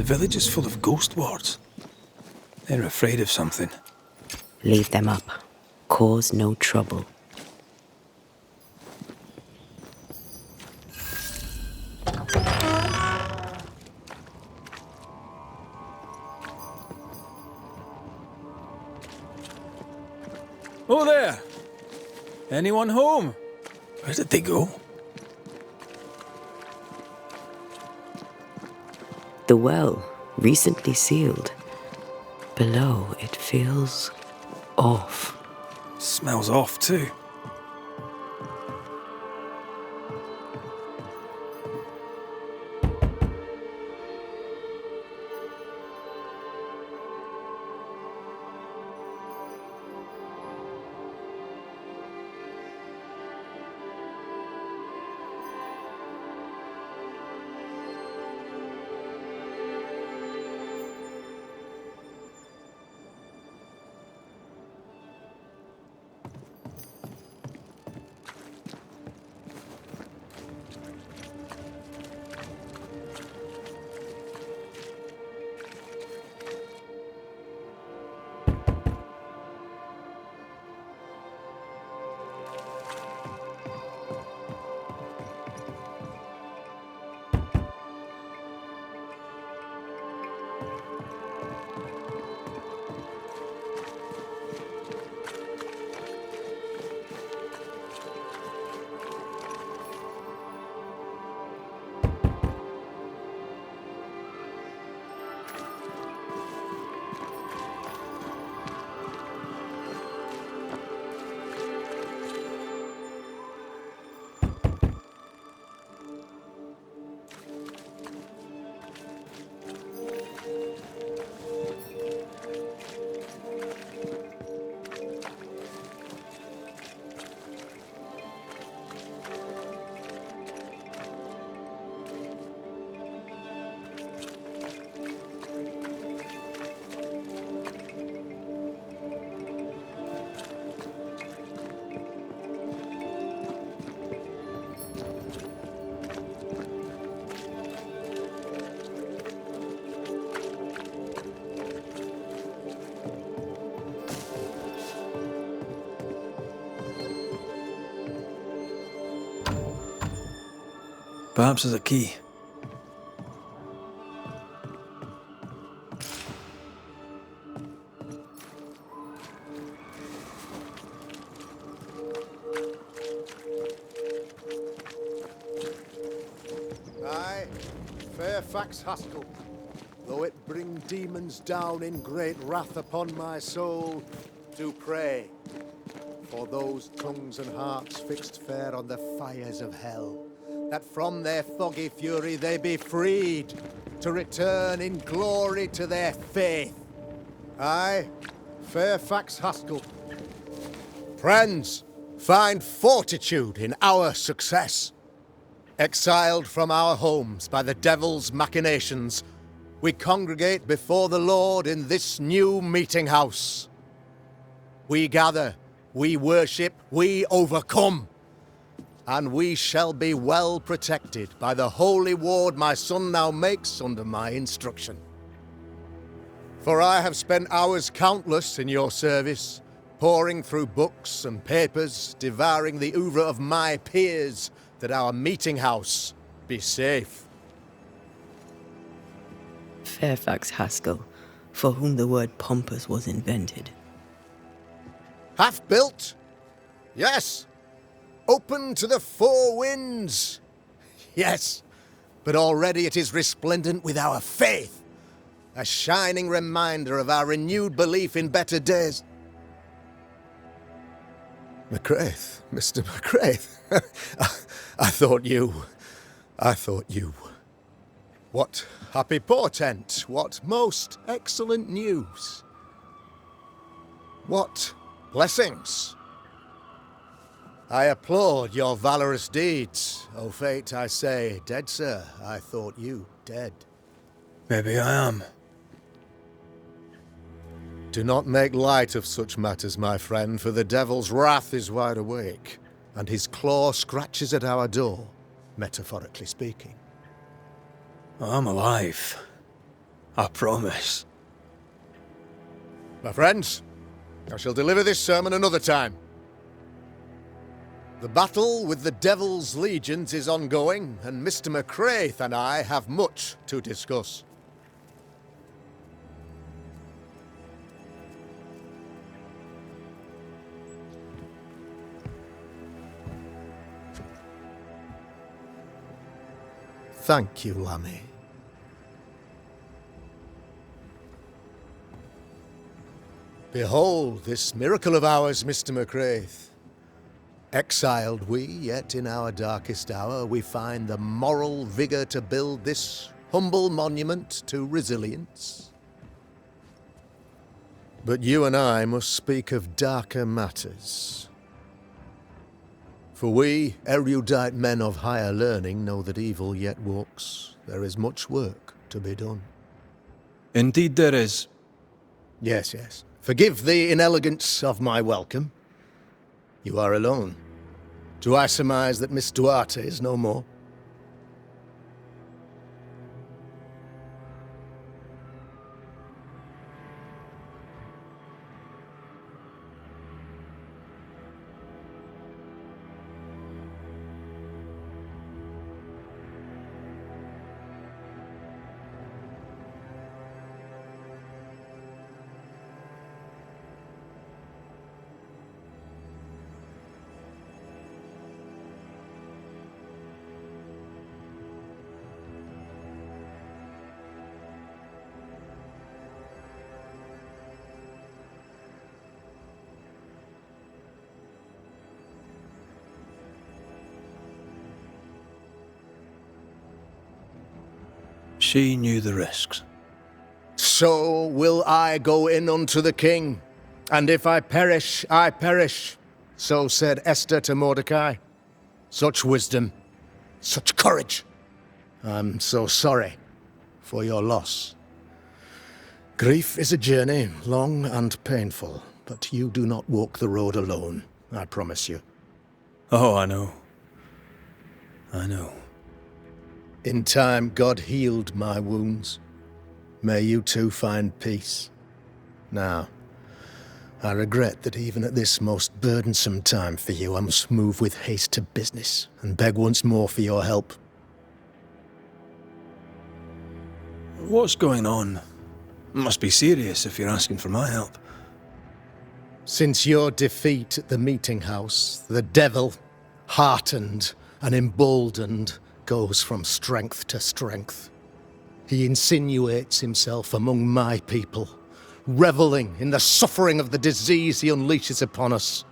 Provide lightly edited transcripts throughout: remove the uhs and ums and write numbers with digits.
The village is full of ghost wards. They're afraid of something. Leave them up. Cause no trouble. Oh there! Anyone home? Where did they go? The well, recently sealed. Below, it feels off. Smells off too. Perhaps there's a key. Aye, Fairfax Haskell. Though it bring demons down in great wrath upon my soul, do pray for those tongues and hearts fixed fair on the fires of hell, that from their foggy fury they be freed, to return in glory to their faith. Aye, Fairfax Haskell. Friends, find fortitude in our success. Exiled from our homes by the devil's machinations, we congregate before the Lord in this new meeting house. We gather, we worship, we overcome. And we shall be well protected by the holy ward my son now makes under my instruction. For I have spent hours countless in your service, poring through books and papers, devouring the oeuvre of my peers, that our meeting house be safe. Fairfax Haskell, for whom the word pompous was invented. Half built? Yes. Open to the four winds? Yes. But already it is resplendent with our faith, a shining reminder of our renewed belief in better days. McCraith, Mr. McCraith. I thought you. What happy portent, what most excellent news. What blessings. I applaud your valorous deeds. O fate, I say, dead sir, I thought you dead. Maybe I am. Do not make light of such matters, my friend, for the devil's wrath is wide awake, and his claw scratches at our door, metaphorically speaking. I'm alive. I promise. My friends, I shall deliver this sermon another time. The battle with the Devil's legions is ongoing, and Mr. McCraith and I have much to discuss. Thank you, Lammy. Behold this miracle of ours, Mr. McCraith. Exiled we, yet in our darkest hour we find the moral vigour to build this humble monument to resilience. But you and I must speak of darker matters. For we, erudite men of higher learning, know that evil yet walks. There is much work to be done. Indeed there is. Yes, yes. Forgive the inelegance of my welcome. You are alone. Do I surmise that Miss Duarte is no more? She knew the risks. So will I go in unto the king, and if I perish, I perish. So said Esther to Mordecai. Such wisdom, such courage. I'm so sorry for your loss. Grief is a journey, long and painful, but you do not walk the road alone, I promise you. Oh, I know. I know. In time, God healed my wounds. May you too find peace. Now, I regret that even at this most burdensome time for you, I must move with haste to business and beg once more for your help. What's going on? Must be serious if you're asking for my help. Since your defeat at the meeting house, the devil, heartened and emboldened, goes from strength to strength. He insinuates himself among my people, reveling in the suffering of the disease he unleashes upon us.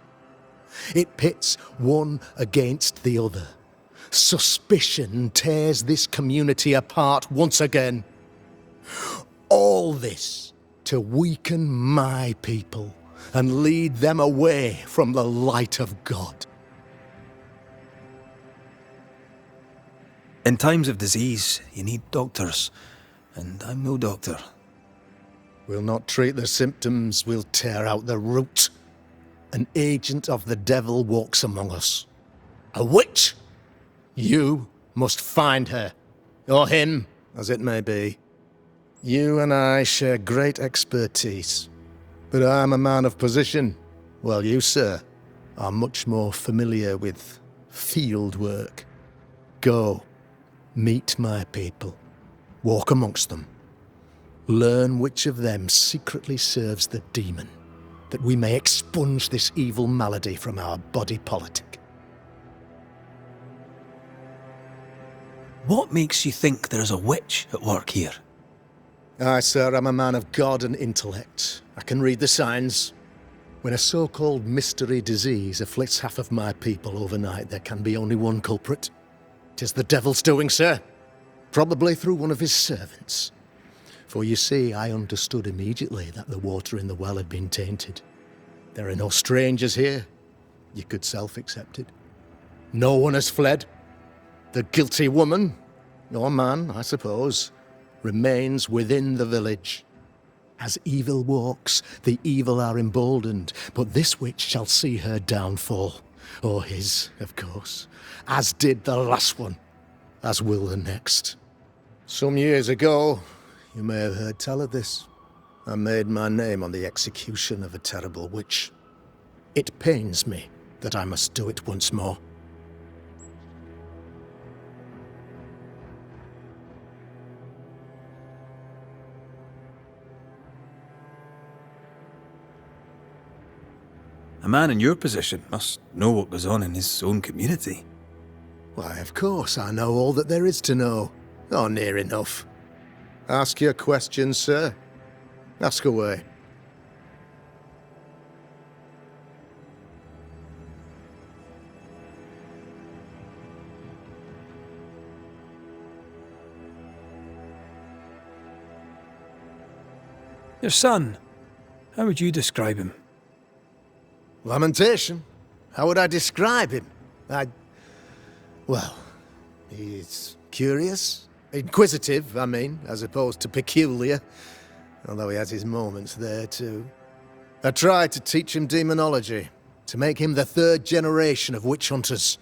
It pits one against the other. Suspicion tears this community apart once again. All this to weaken my people and lead them away from the light of God. In times of disease, you need doctors, and I'm no doctor. We'll not treat the symptoms, we'll tear out the root. An agent of the devil walks among us. A witch! You must find her, or him, as it may be. You and I share great expertise, but I'm a man of position, while you, sir, are much more familiar with field work. Go. Meet my people. Walk amongst them. Learn which of them secretly serves the demon, that we may expunge this evil malady from our body politic. What makes you think there's a witch at work here? Aye, sir, I'm a man of God and intellect. I can read the signs. When a so-called mystery disease afflicts half of my people overnight, there can be only one culprit. 'Tis the devil's doing, sir. Probably through one of his servants. For you see, I understood immediately that the water in the well had been tainted. There are no strangers here. You could self-accept it. No one has fled. The guilty woman, or man, I suppose, remains within the village. As evil walks, the evil are emboldened, but this witch shall see her downfall. Or his, of course. As did the last one. As will the next. Some years ago, you may have heard tell of this. I made my name on the execution of a terrible witch. It pains me that I must do it once more. A man in your position must know what goes on in his own community. Why, of course I know all that there is to know. Or near enough. Ask your questions, sir. Ask away. Your son, how would you describe him? Lamentation? How would I describe him? Well, he's curious. Inquisitive, I mean, as opposed to peculiar. Although he has his moments there, too. I tried to teach him demonology, to make him the third generation of witch hunters.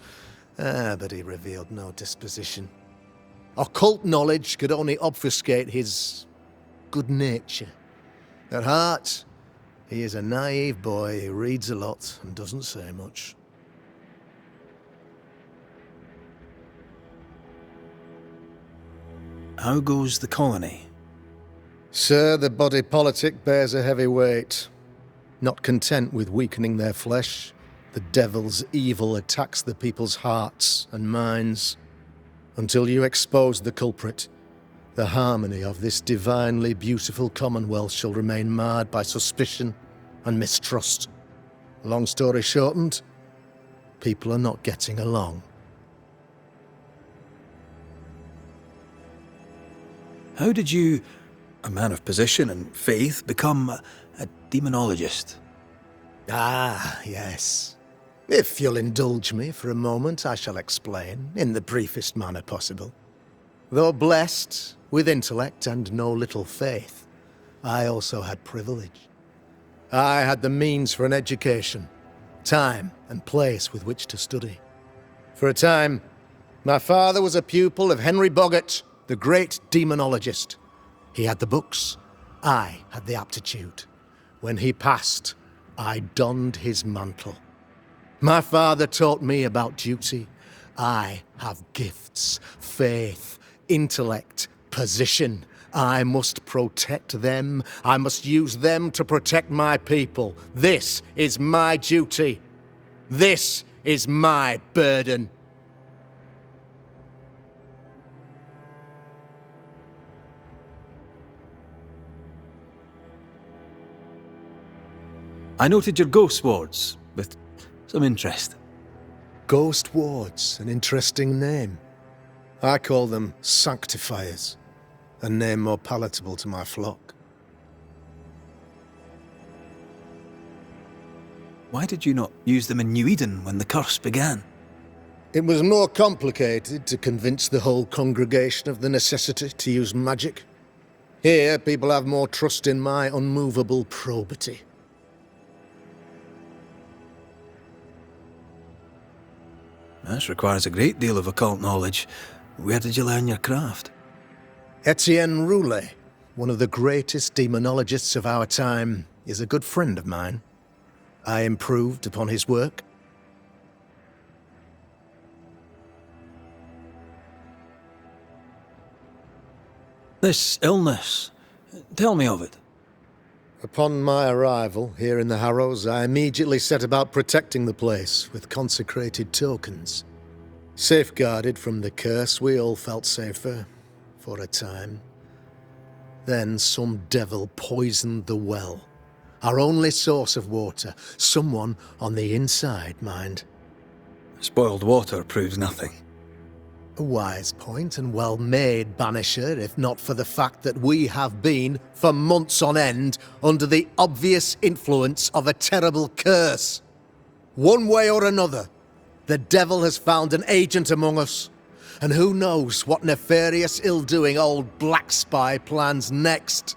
But he revealed no disposition. Occult knowledge could only obfuscate his good nature. At heart, he is a naive boy who reads a lot and doesn't say much. How goes the colony? Sir, the body politic bears a heavy weight. Not content with weakening their flesh, the devil's evil attacks the people's hearts and minds. Until you expose the culprit, the harmony of this divinely beautiful commonwealth shall remain marred by suspicion and mistrust. Long story shortened, people are not getting along. How did you, a man of position and faith, become a demonologist? Ah, yes. If you'll indulge me for a moment, I shall explain, in the briefest manner possible. Though blessed with intellect and no little faith, I also had privilege. I had the means for an education, time and place with which to study. For a time, my father was a pupil of Henry Boggart, the great demonologist. He had the books, I had the aptitude. When he passed, I donned his mantle. My father taught me about duty. I have gifts, faith, intellect, position. I must protect them. I must use them to protect my people. This is my duty. This is my burden. I noted your ghost wards with some interest. Ghost wards, an interesting name. I call them sanctifiers, a name more palatable to my flock. Why did you not use them in New Eden when the curse began? It was more complicated to convince the whole congregation of the necessity to use magic. Here, people have more trust in my unmovable probity. This requires a great deal of occult knowledge. Where did you learn your craft? Etienne Roulet, one of the greatest demonologists of our time, is a good friend of mine. I improved upon his work. This illness, tell me of it. Upon my arrival here in the Harrows, I immediately set about protecting the place with consecrated tokens. Safeguarded from the curse, we all felt safer, for a time. Then some devil poisoned the well, our only source of water. Someone on the inside, mind. Spoiled water proves nothing. A wise point and well made, Banisher, if not for the fact that we have been, for months on end, under the obvious influence of a terrible curse. One way or another, the devil has found an agent among us, and who knows what nefarious ill-doing old Black Spy plans next.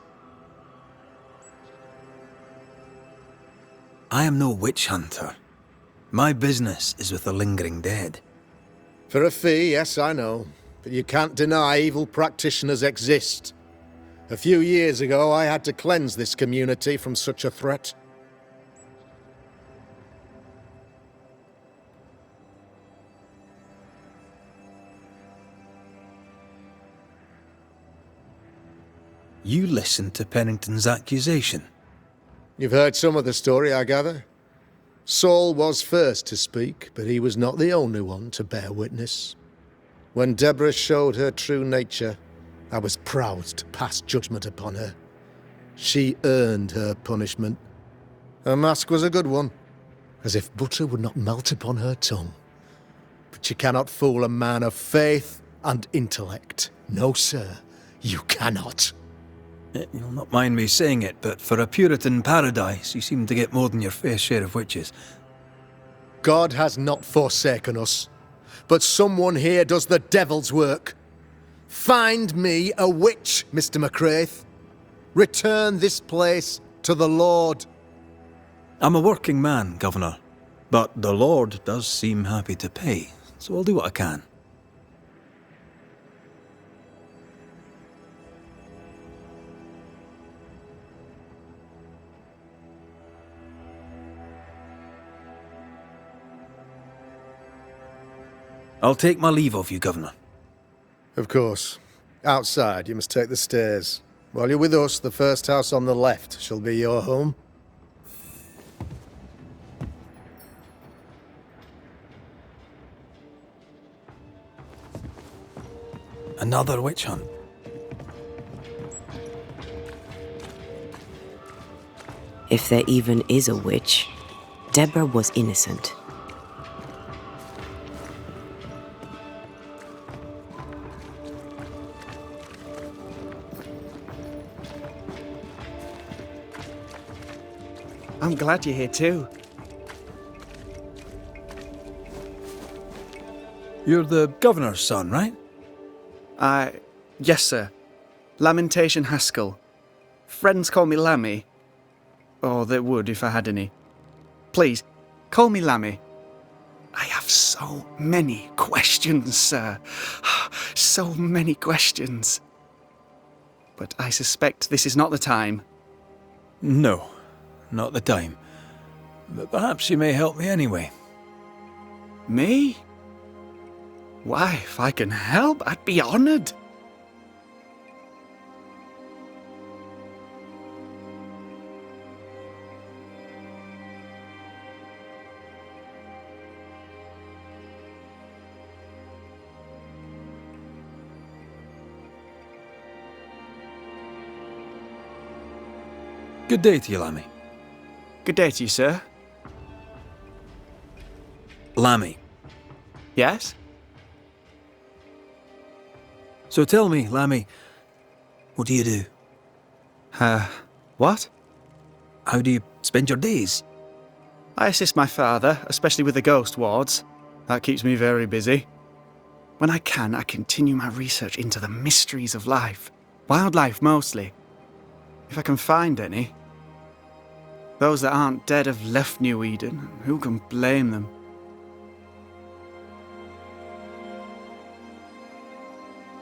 I am no witch hunter. My business is with the lingering dead. For a fee, yes, I know. But you can't deny evil practitioners exist. A few years ago, I had to cleanse this community from such a threat. You listened to Pennington's accusation. You've heard some of the story, I gather. Saul was first to speak, but he was not the only one to bear witness. When Deborah showed her true nature, I was proud to pass judgment upon her. She earned her punishment. Her mask was a good one, as if butter would not melt upon her tongue. But you cannot fool a man of faith and intellect. No, sir, you cannot. You'll not mind me saying it, but for a Puritan paradise, you seem to get more than your fair share of witches. God has not forsaken us, but someone here does the devil's work. Find me a witch, Mr. McCraith. Return this place to the Lord. I'm a working man, Governor, but the Lord does seem happy to pay, so I'll do what I can. I'll take my leave of you, Governor. Of course. Outside, you must take the stairs. While you're with us, the first house on the left shall be your home. Another witch hunt. If there even is a witch, Deborah was innocent. I'm glad you're here too. You're the Governor's son, right? Yes, sir. Lamentation Haskell. Friends call me Lammy. Or they would if I had any. Please, call me Lammy. I have so many questions, sir. So many questions. But I suspect this is not the time. No, not the time. But perhaps you may help me anyway. Me? Why, if I can help, I'd be honoured. Good day to you, Lammy. Good day to you, sir. Lammy. Yes? So tell me, Lammy, what do you do? What? How do you spend your days? I assist my father, especially with the ghost wards. That keeps me very busy. When I can, I continue my research into the mysteries of life. Wildlife, mostly. If I can find any. Those that aren't dead have left New Eden. Who can blame them?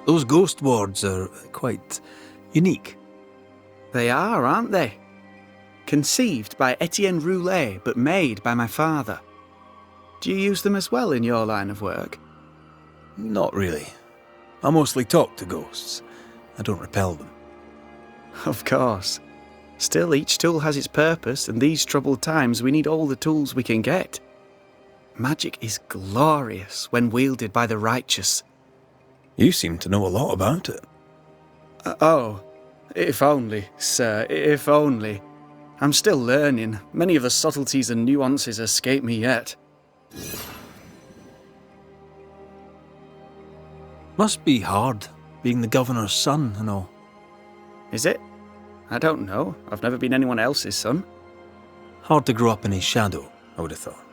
Those ghost wards are quite unique. They are, aren't they? Conceived by Etienne Roulet, but made by my father. Do you use them as well in your line of work? Not really. I mostly talk to ghosts. I don't repel them. Of course. Still, each tool has its purpose, and these troubled times we need all the tools we can get. Magic is glorious when wielded by the righteous. You seem to know a lot about it. Oh, if only, sir, if only. I'm still learning. Many of the subtleties and nuances escape me yet. Must be hard, being the Governor's son and all. Is it? I don't know. I've never been anyone else's son. Hard to grow up in his shadow, I would have thought.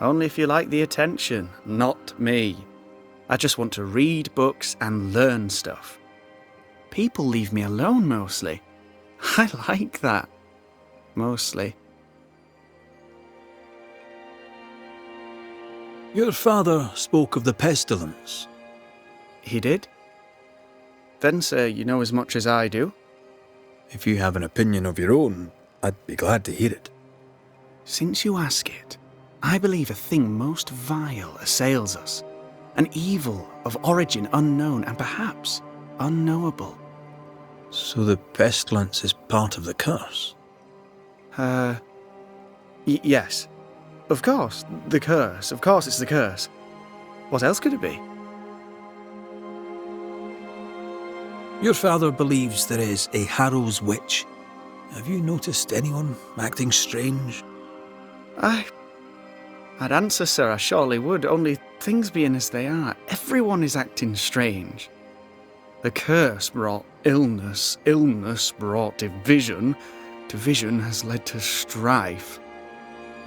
Only if you like the attention, not me. I just want to read books and learn stuff. People leave me alone mostly. I like that. Mostly. Your father spoke of the pestilence. He did? Then, sir, you know as much as I do. If you have an opinion of your own, I'd be glad to hear it. Since you ask it, I believe a thing most vile assails us. An evil of origin unknown and perhaps unknowable. So the pestilence is part of the curse? Yes. Of course, the curse. Of course it's the curse. What else could it be? Your father believes there is a Harrow's witch. Have you noticed anyone acting strange? I'd answer, sir, I surely would, only things being as they are, everyone is acting strange. The curse brought illness, illness brought division, division has led to strife.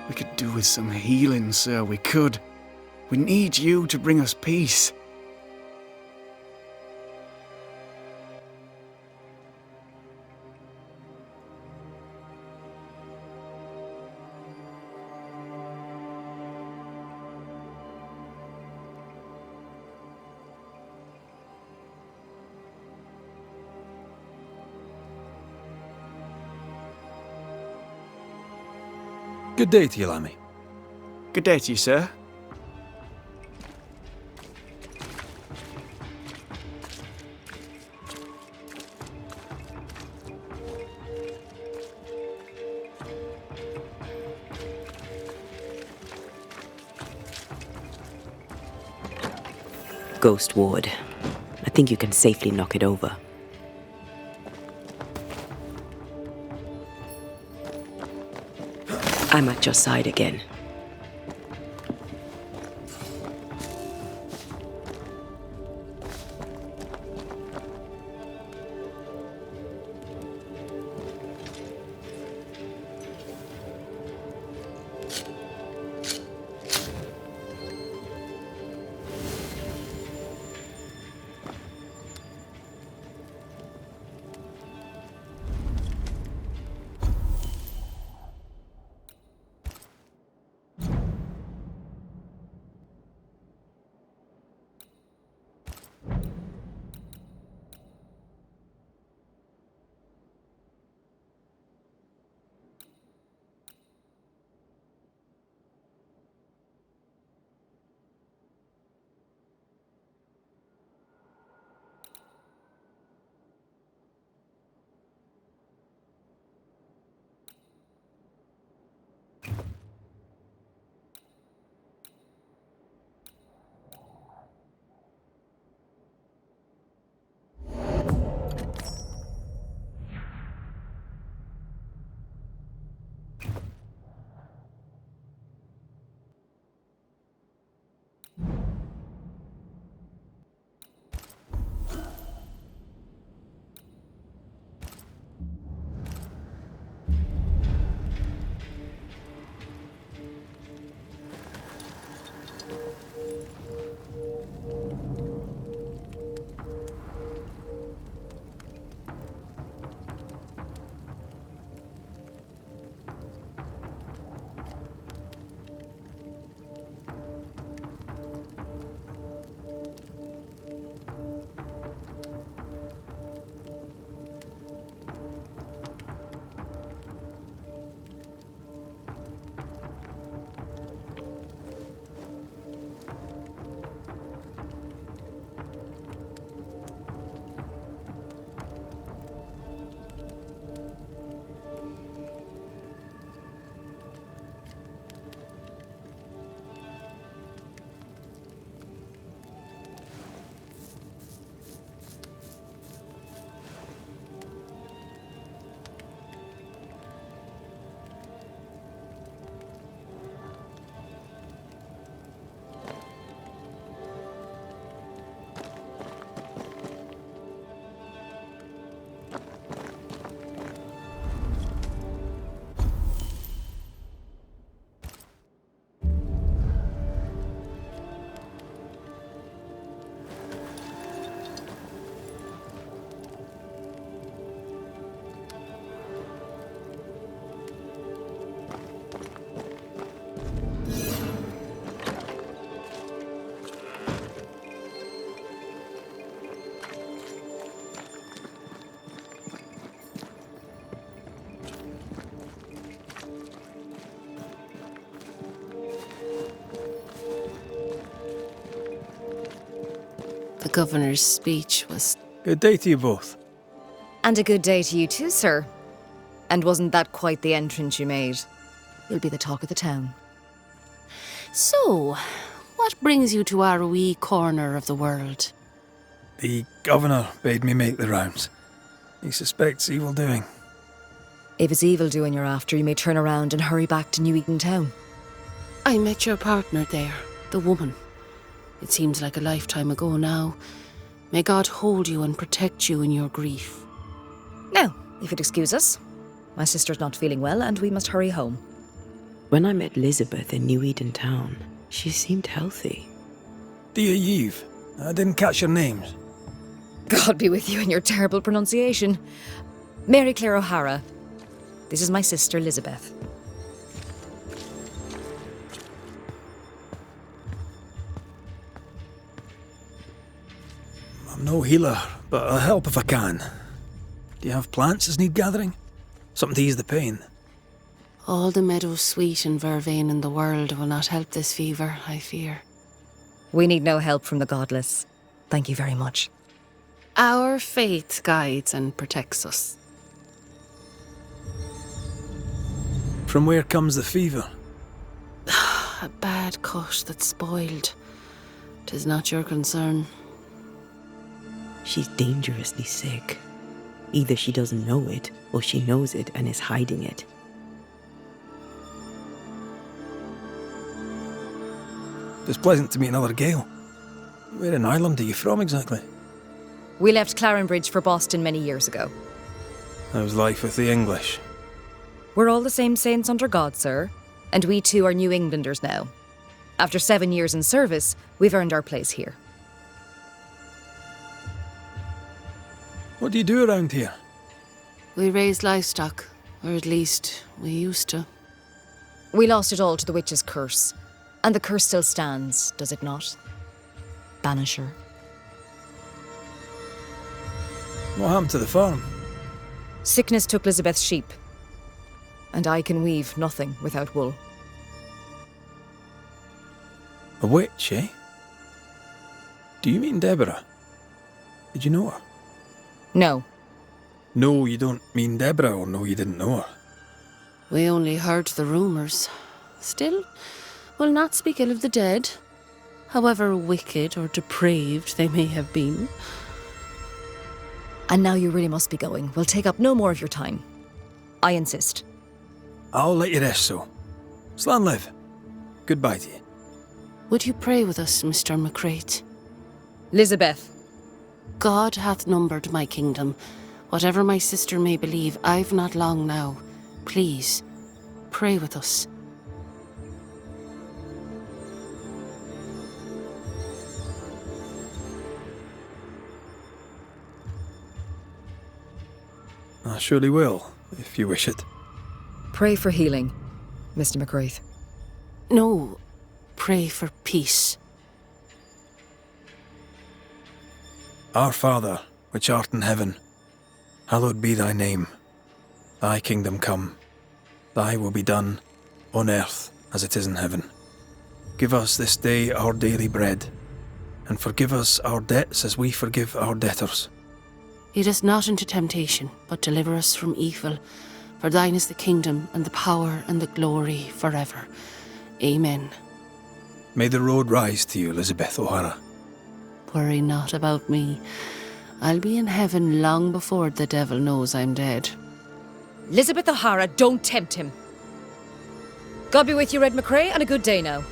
We could do with some healing, sir, we could. We need you to bring us peace. Good day to you, Lammy. Good day to you, sir. Ghost Ward. I think you can safely knock it over. I'm at your side again. governor's speech was... Good day to you both. And a good day to you too, sir. And wasn't that quite the entrance you made? You'll be the talk of the town. So, what brings you to our wee corner of the world? The governor bade me make the rounds. He suspects evil doing. If it's evil doing you're after, you may turn around and hurry back to New Eden Town. I met your partner there, the woman. It seems like a lifetime ago now. May God hold you and protect you in your grief. Now, if you'd excuse us, my sister's not feeling well and we must hurry home. When I met Elizabeth in New Eden Town, she seemed healthy. Dear Yves, I didn't catch your names. God be with you in your terrible pronunciation. Mary Claire O'Hara. This is my sister, Elizabeth. I'm no healer, but I'll help if I can. Do you have plants as need gathering? Something to ease the pain? All the meadow sweet and vervain in the world will not help this fever, I fear. We need no help from the godless. Thank you very much. Our faith guides and protects us. From where comes the fever? A bad cut that's spoiled. 'Tis not your concern. She's dangerously sick. Either she doesn't know it, or she knows it and is hiding it. It's pleasant to meet another Gale. Where in Ireland are you from exactly? We left Clarenbridge for Boston many years ago. How's life with the English? We're all the same saints under God, sir. And we too are New Englanders now. After 7 years in service, we've earned our place here. What do you do around here? We raise livestock, or at least we used to. We lost it all to the witch's curse. And the curse still stands, does it not? Banisher. What happened to the farm? Sickness took Elizabeth's sheep. And I can weave nothing without wool. A witch, eh? Do you mean Deborah? Did you know her? No. No, you don't mean Deborah, or no, you didn't know her. We only heard the rumours. Still, we'll not speak ill of the dead, however wicked or depraved they may have been. And now you really must be going. We'll take up no more of your time. I insist. I'll let you rest, so. Slan live. Goodbye to you. Would you pray with us, Mr. McCrate? Elizabeth. God hath numbered my kingdom. Whatever my sister may believe, I've not long now. Please, pray with us. I surely will, if you wish it. Pray for healing, Mr. McCraith. No, pray for peace. Our Father, which art in heaven, hallowed be thy name. Thy kingdom come. Thy will be done, on earth as it is in heaven. Give us this day our daily bread, and forgive us our debts as we forgive our debtors. Lead us not into temptation, but deliver us from evil. For thine is the kingdom, and the power, and the glory, forever. Amen. May the road rise to you, Elizabeth O'Hara. Worry not about me. I'll be in heaven long before the devil knows I'm dead. Elizabeth O'Hara, don't tempt him. God be with you, Red McCrae, and a good day now.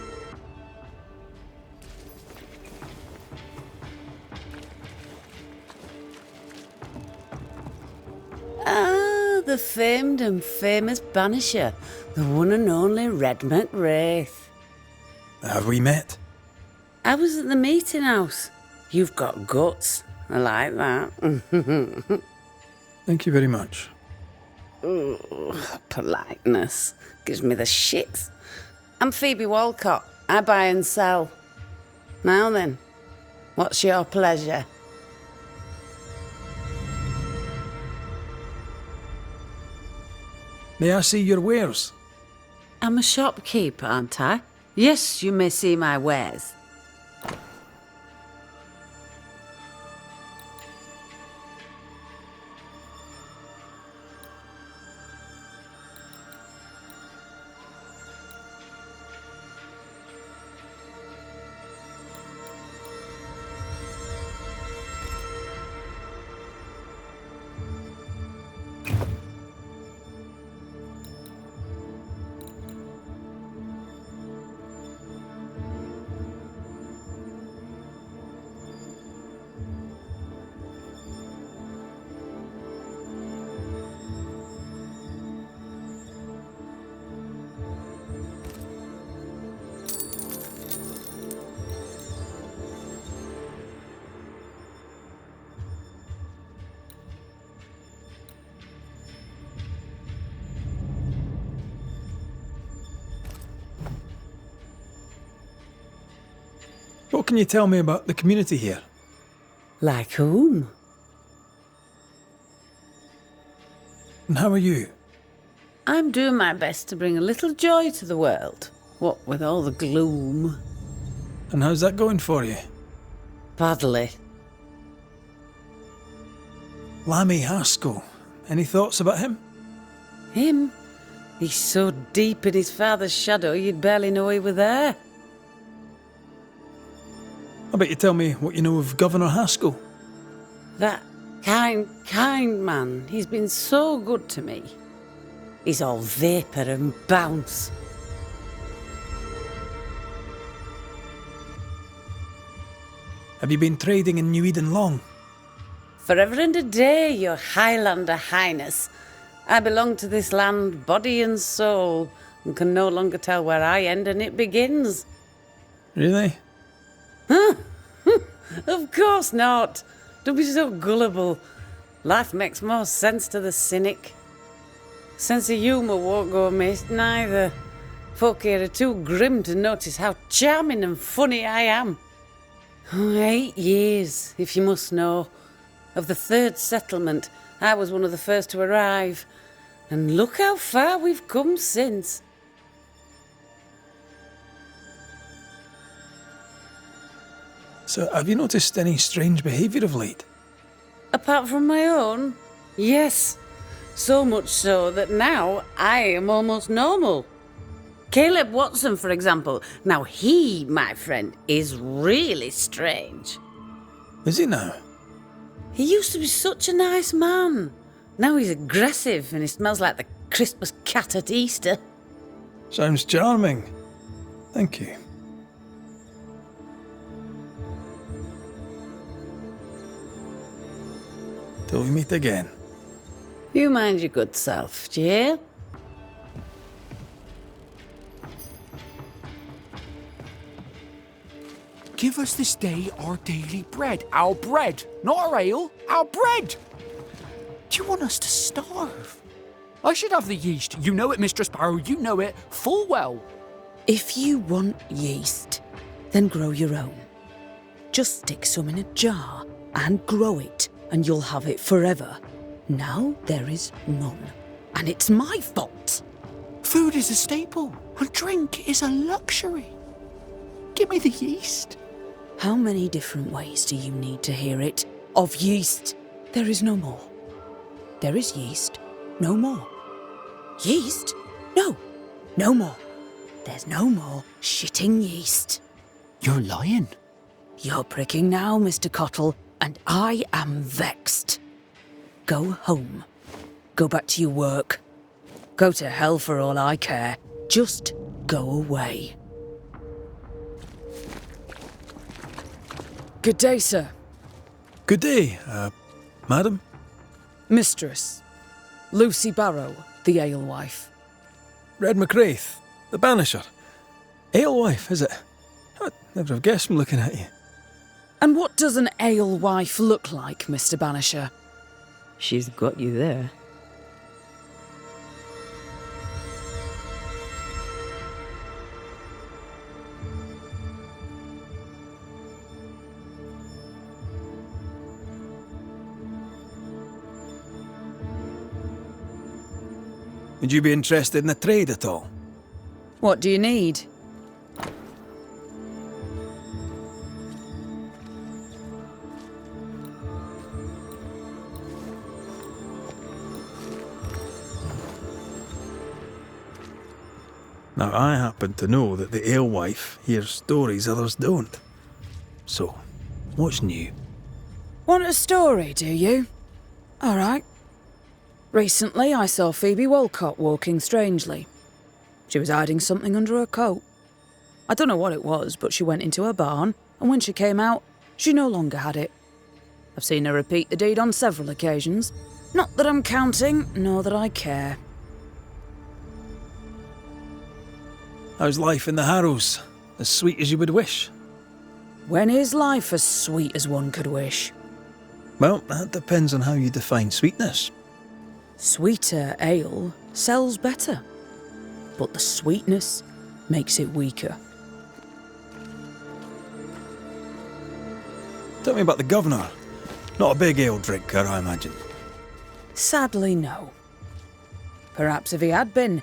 Ah, the famed and famous Banisher, the one and only Red McWraith. Have we met? I was at the meeting house. You've got guts. I like that. Thank you very much. Ooh, politeness gives me the shits. I'm Phoebe Walcott. I buy and sell. Now then, what's your pleasure? May I see your wares? I'm a shopkeeper, aren't I? Yes, you may see my wares. What can you tell me about the community here? Like whom? And how are you? I'm doing my best to bring a little joy to the world. What with all the gloom. And how's that going for you? Badly. Lammy Haskell. Any thoughts about him? Him? He's so deep in his father's shadow you'd barely know he were there. I bet you tell me what you know of Governor Haskell. That kind man, he's been so good to me. He's all vapour and bounce. Have you been trading in New Eden long? Forever and a day, your Highlander Highness. I belong to this land, body and soul, and can no longer tell where I end and it begins. Really? Of course not. Don't be so gullible. Life makes more sense to the cynic. Sense of humour won't go amiss, neither. Folk here are too grim to notice how charming and funny I am. 8 years, if you must know. Of the third settlement, I was one of the first to arrive. And look how far we've come since. So, have you noticed any strange behaviour of late? Apart from my own? Yes. So much so that now I am almost normal. Caleb Watson, for example. Now he, my friend, is really strange. Is he now? He used to be such a nice man. Now he's aggressive and he smells like the Christmas cat at Easter. Sounds charming. Thank you. Till we meet again. You mind your good self, do you hear? Give us this day our daily bread. Our bread, not our ale, our bread! Do you want us to starve? I should have the yeast. You know it, Mistress Barrow, you know it full well. If you want yeast, then grow your own. Just stick some in a jar and grow it, and you'll have it forever. Now there is none, and it's my fault. Food is a staple, and drink is a luxury. Give me the yeast. How many different ways do you need to hear it? Of yeast, there is no more. There is yeast, no more. Yeast? No, no more. There's no more shitting yeast. You're lying. You're pricking now, Mr. Cottle, and I am vexed. Go home. Go back to your work. Go to hell for all I care. Just go away. Good day, sir. Good day, madam. Mistress. Lucy Barrow, the alewife. Red McCraith, the Banisher. Alewife, is it? I'd never have guessed from looking at you. And what does an alewife look like, Mr. Banisher? She's got you there. Would you be interested in a trade at all? What do you need? Now, I happen to know that the alewife hears stories others don't. So, what's new? Want a story, do you? All right. Recently, I saw Phoebe Walcott walking strangely. She was hiding something under her coat. I don't know what it was, but she went into her barn, and when she came out, she no longer had it. I've seen her repeat the deed on several occasions. Not that I'm counting, nor that I care. How's life in the Harrows? As sweet as you would wish? When is life as sweet as one could wish? Well, that depends on how you define sweetness. Sweeter ale sells better, but the sweetness makes it weaker. Tell me about the governor. Not a big ale drinker, I imagine. Sadly, no. Perhaps if he had been,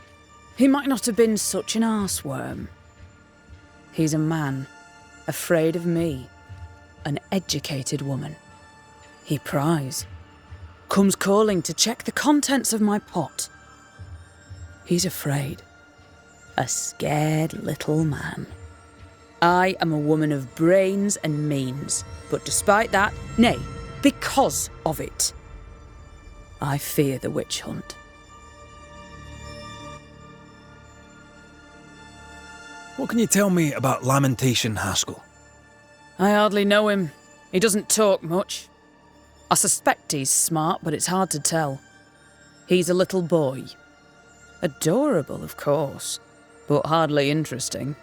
he might not have been such an arseworm. He's a man, afraid of me, an educated woman. He pries, comes calling to check the contents of my pot. He's afraid. A scared little man. I am a woman of brains and means, but despite that, nay, because of it, I fear the witch hunt. What can you tell me about Lamentation Haskell? I hardly know him. He doesn't talk much. I suspect he's smart, but it's hard to tell. He's a little boy. Adorable, of course, but hardly interesting.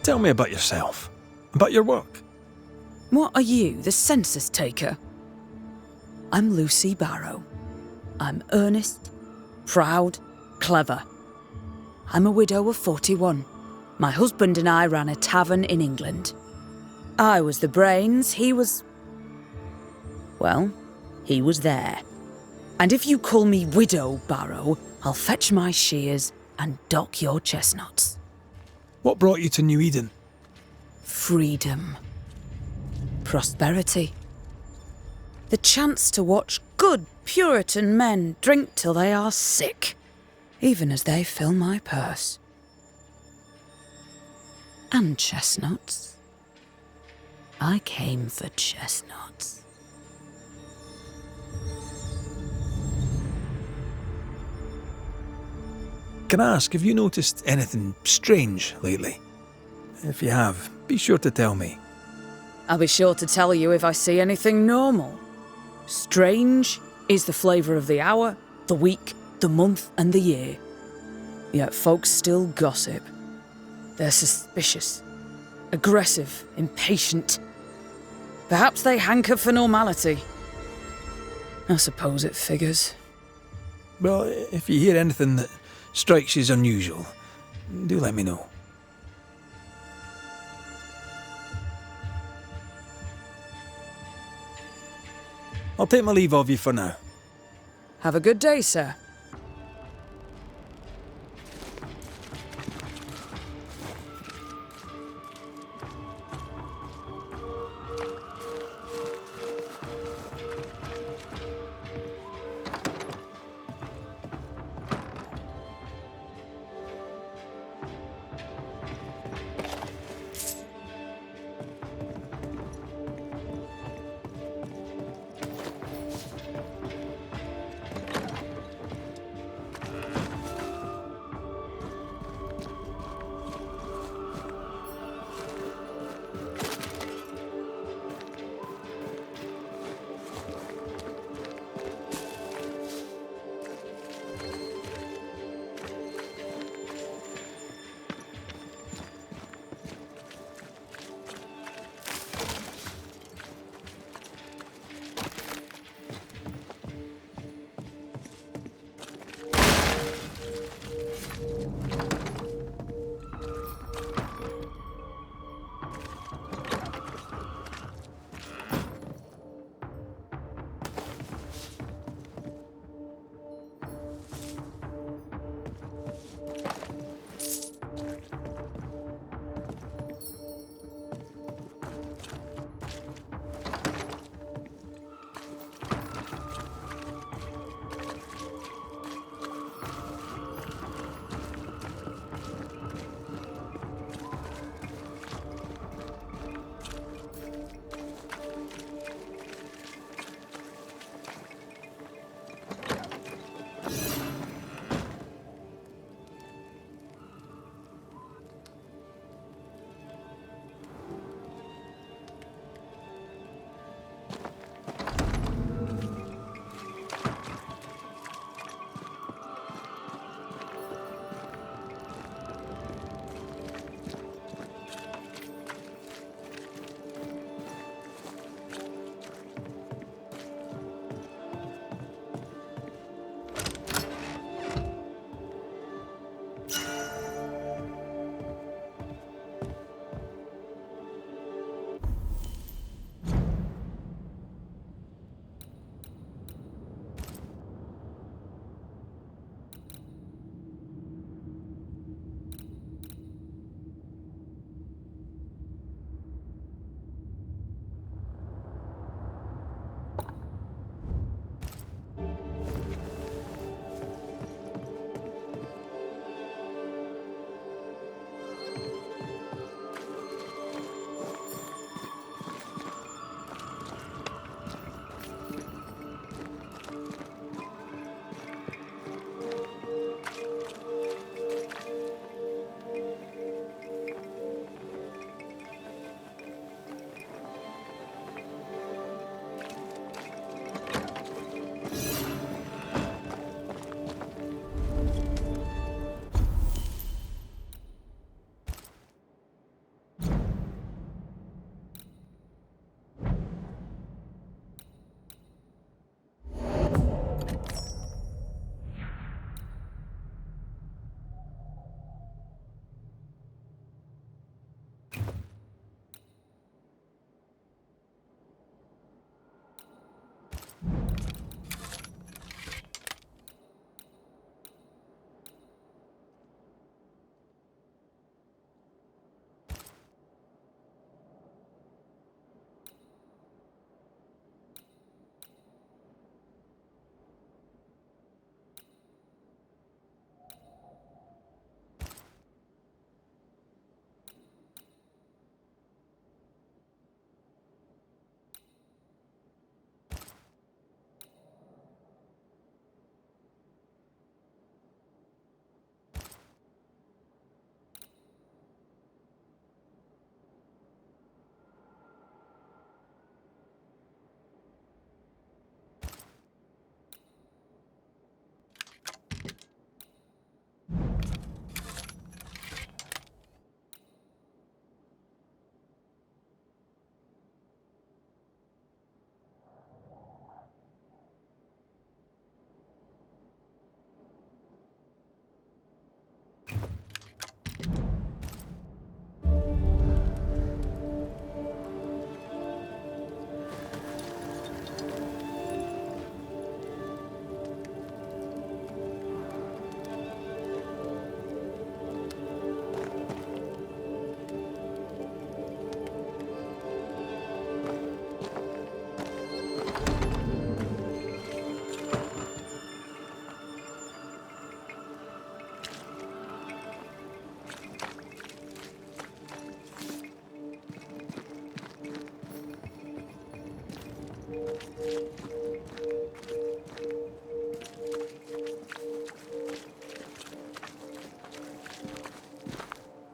Tell me about yourself. About your work. What are you, the census taker? I'm Lucy Barrow. I'm earnest, proud, clever. I'm a widow of 41. My husband and I ran a tavern in England. I was the brains, he was... well, he was there. And if you call me Widow Barrow, I'll fetch my shears and dock your chestnuts. What brought you to New Eden? Freedom. Prosperity. The chance to watch good Puritan men drink till they are sick, even as they fill my purse. And chestnuts. I came for chestnuts. Can I ask, have you noticed anything strange lately? If you have, be sure to tell me. I'll be sure to tell you if I see anything normal. Strange is the flavour of the hour, the week, the month, and the year. Yet folks still gossip. They're suspicious, aggressive, impatient. Perhaps they hanker for normality. I suppose it figures. Well, if you hear anything that strikes you as unusual, do let me know. I'll take my leave of you for now. Have a good day, sir.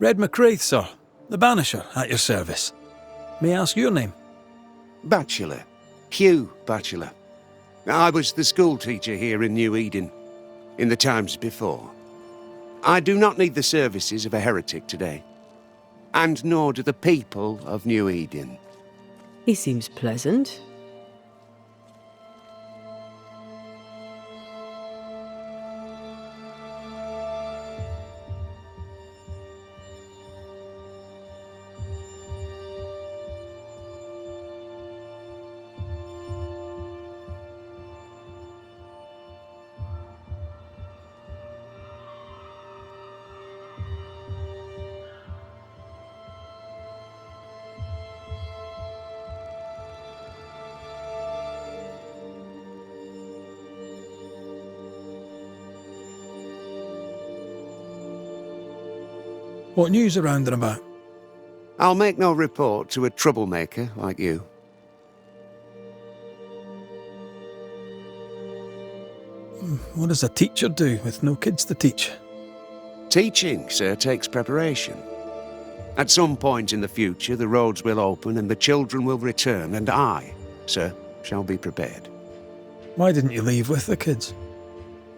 Red McCraith, sir. The Banisher, at your service. May I ask your name? Bachelor. Hugh Bachelor. I was the school teacher here in New Eden, in the times before. I do not need the services of a heretic today, and nor do the people of New Eden. He seems pleasant. What news around and about? I'll make no report to a troublemaker like you. What does a teacher do with no kids to teach? Teaching, sir, takes preparation. At some point in the future, the roads will open and the children will return, and I, sir, shall be prepared. Why didn't you leave with the kids?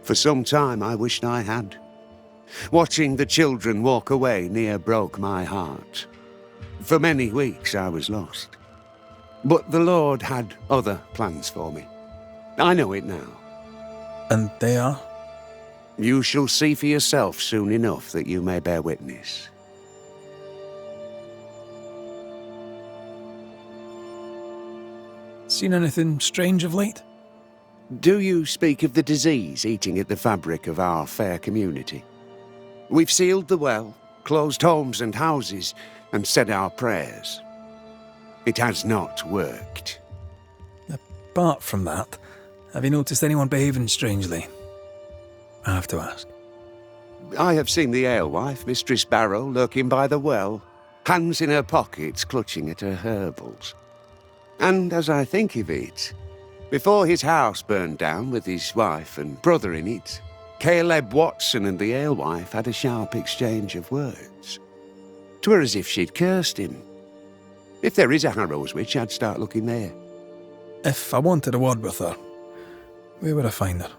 For some time I wished I had. Watching the children walk away near broke my heart. For many weeks I was lost. But the Lord had other plans for me. I know it now. And they are? You shall see for yourself soon enough that you may bear witness. Seen anything strange of late? Do you speak of the disease eating at the fabric of our fair community? We've sealed the well, closed homes and houses, and said our prayers. It has not worked. Apart from that, have you noticed anyone behaving strangely? I have to ask. I have seen the alewife, Mistress Barrow, lurking by the well, hands in her pockets clutching at her herbals. And as I think of it, before his house burned down with his wife and brother in it, Caleb Watson and the alewife had a sharp exchange of words. 'Twere as if she'd cursed him. If there is a Harrow's witch, I'd start looking there. If I wanted a word with her, where would I find her?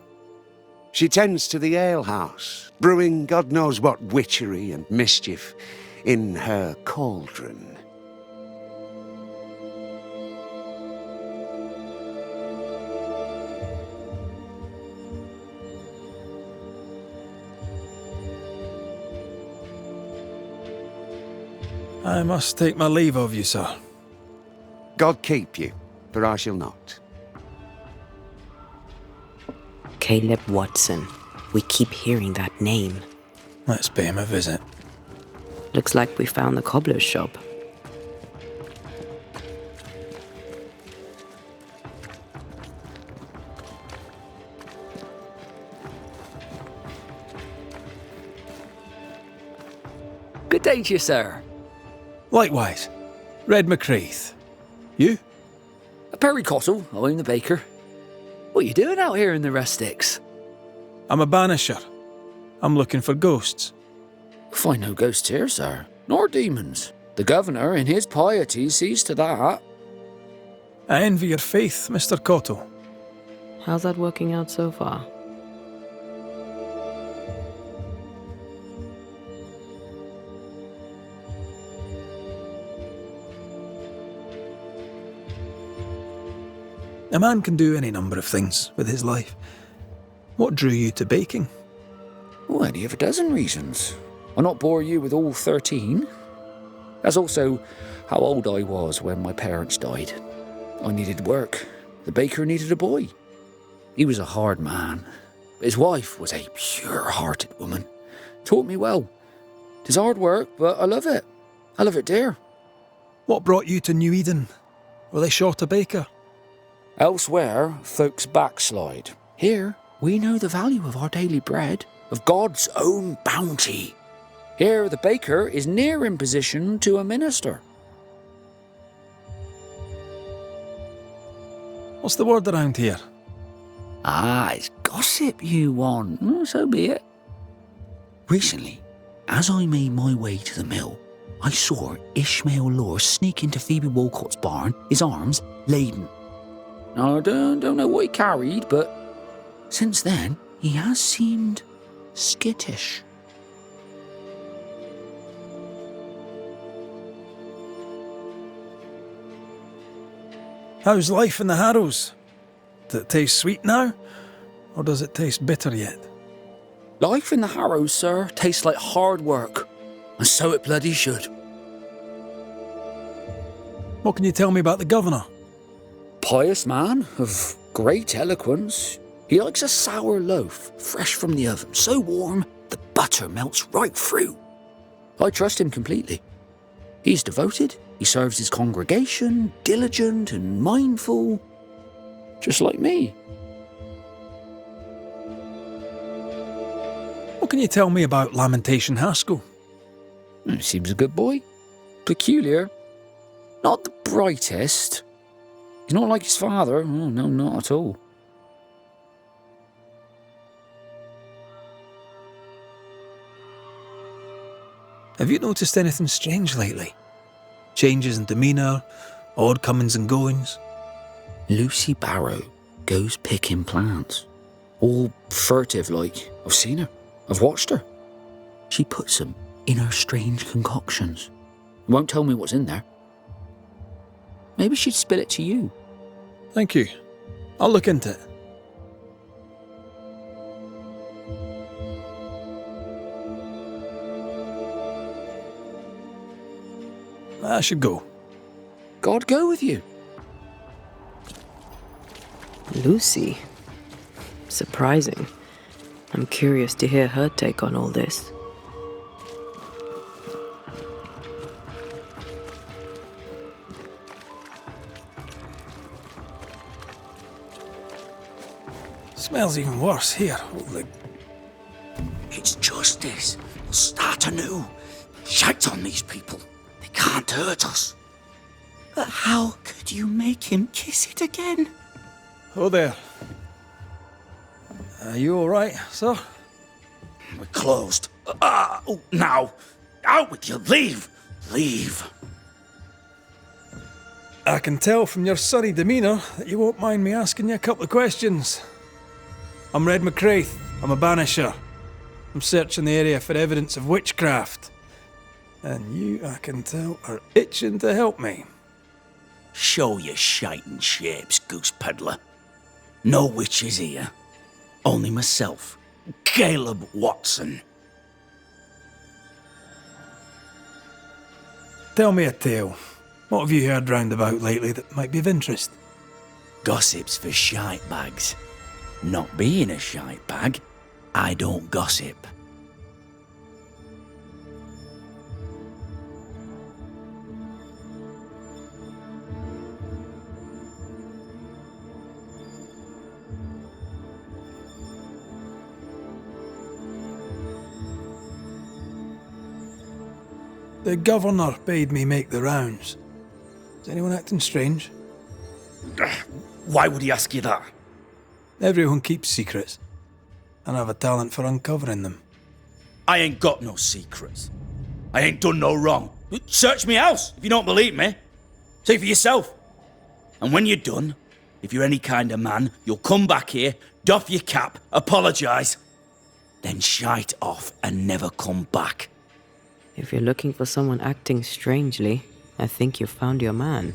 She tends to the alehouse, brewing God knows what witchery and mischief in her cauldron. I must take my leave of you, sir. God keep you, for I shall not. Caleb Watson. We keep hearing that name. Let's pay him a visit. Looks like we found the cobbler's shop. Good day to you, sir. Likewise. Red McCraith. You? Perry Cottle, I'm the baker. What are you doing out here in the rustics? I'm a banisher. I'm looking for ghosts. Find no ghosts here, sir, nor demons. The governor, in his piety, sees to that. I envy your faith, Mr. Cottle. How's that working out so far? A man can do any number of things with his life. What drew you to baking? Oh, any of a dozen reasons. I'll not bore you with all 13. That's also how old I was when my parents died. I needed work. The baker needed a boy. He was a hard man. His wife was a pure-hearted woman. Taught me well. 'Tis hard work, but I love it. I love it dear. What brought you to New Eden? Were they short a baker? Elsewhere, folks backslide. Here, we know the value of our daily bread, of God's own bounty. Here, the baker is near in position to a minister. What's the word around here? Ah, it's gossip you want. So be it. Recently, As I made my way to the mill, I saw Ishmael Lore sneak into Phoebe Walcott's barn, his arms laden. Now, I don't know what he carried, but since then, he has seemed skittish. How's life in the Harrows? Does it taste sweet now? Or does it taste bitter yet? Life in the Harrows, sir, tastes like hard work. And so it bloody should. What can you tell me about the governor? Pious man of great eloquence. He likes a sour loaf, fresh from the oven, so warm the butter melts right through. I trust him completely. He's devoted, he serves his congregation, diligent and mindful, just like me. What can you tell me about Lamentation Haskell? He seems a good boy. Peculiar. Not the brightest. He's not like his father. Oh, no, not at all. Have you noticed anything strange lately? Changes in demeanour, odd comings and goings? Lucy Barrow goes picking plants. All furtive like. I've seen her. I've watched her. She puts them in her strange concoctions. Won't tell me what's in there. Maybe she'd spill it to you. Thank you. I'll look into it. I should go. God go with you. Lucy? Surprising. I'm curious to hear her take on all this. Smells even worse here. Holy... It's justice. We'll start anew. Shout on these people. They can't hurt us. But how could you make him kiss it again? Oh there. Are you all right, sir? We're closed. Now. Out with you. Leave. Leave. I can tell from your sunny demeanour that you won't mind me asking you a couple of questions. I'm Red McCraith. I'm a banisher. I'm searching the area for evidence of witchcraft. And you, I can tell, are itching to help me. Show your shiting shapes, goose peddler. No witches here. Only myself, Caleb Watson. Tell me a tale. What have you heard round about lately that might be of interest? Gossip's for shite bags. Not being a shite bag, I don't gossip. The governor bade me make the rounds. Is anyone acting strange? Why would he ask you that? Everyone keeps secrets, and I have a talent for uncovering them. I ain't got no secrets. I ain't done no wrong. Search me house if you don't believe me. See for yourself. And when you're done, if you're any kind of man, you'll come back here, doff your cap, apologise, then shite off and never come back. If you're looking for someone acting strangely, I think you've found your man.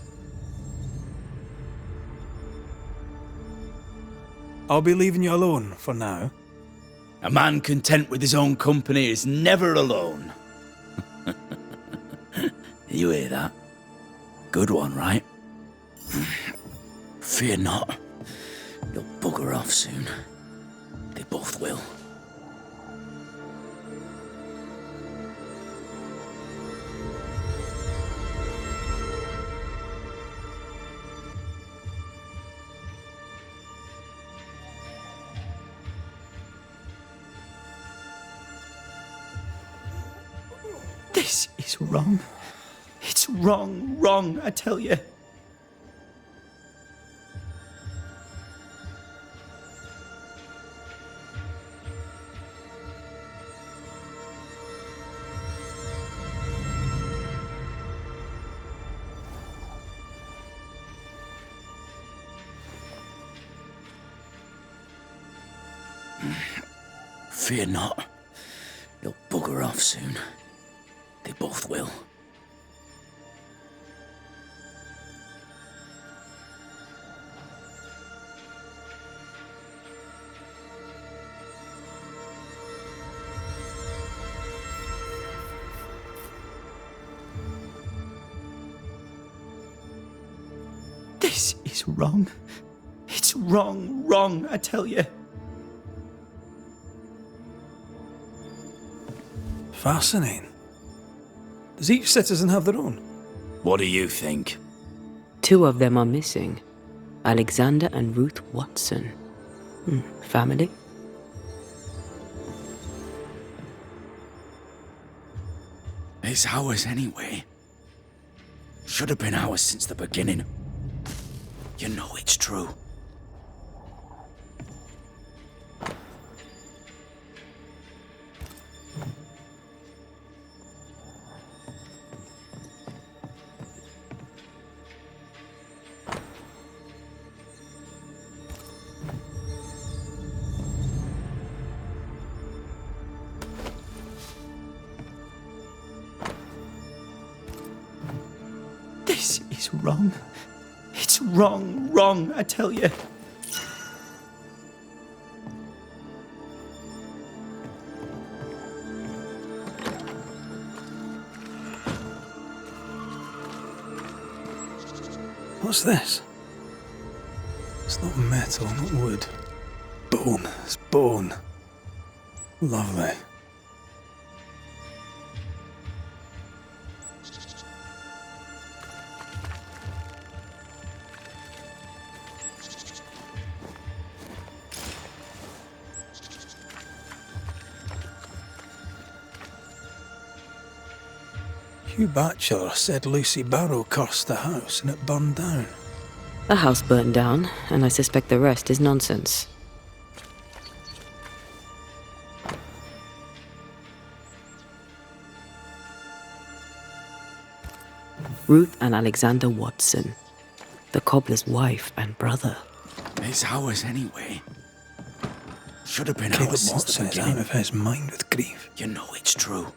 I'll be leaving you alone for now. A man content with his own company is never alone. You hear that? Good one, right? Fear not. You'll bugger off soon. They both will. This is wrong. It's wrong, I tell you. Fear not. He'll bugger off soon. They both will. This is wrong. It's wrong, I tell you. Fascinating. Does each citizen have their own? What do you think? 2 of them are missing. Alexander and Ruth Watson. Family? It's ours anyway. Should have been ours since the beginning. You know it's true. This is wrong. It's wrong, I tell you. What's this? It's not metal, not wood. Bone. It's bone. Lovely. Hugh Batchelor said Lucy Barrow cursed the house and it burned down. The house burned down, and I suspect the rest is nonsense. Ruth and Alexander Watson, the cobbler's wife and brother. It's ours anyway. Should have been Caleb ours since the Watson is beginning. out of his mind with grief. You know it's true.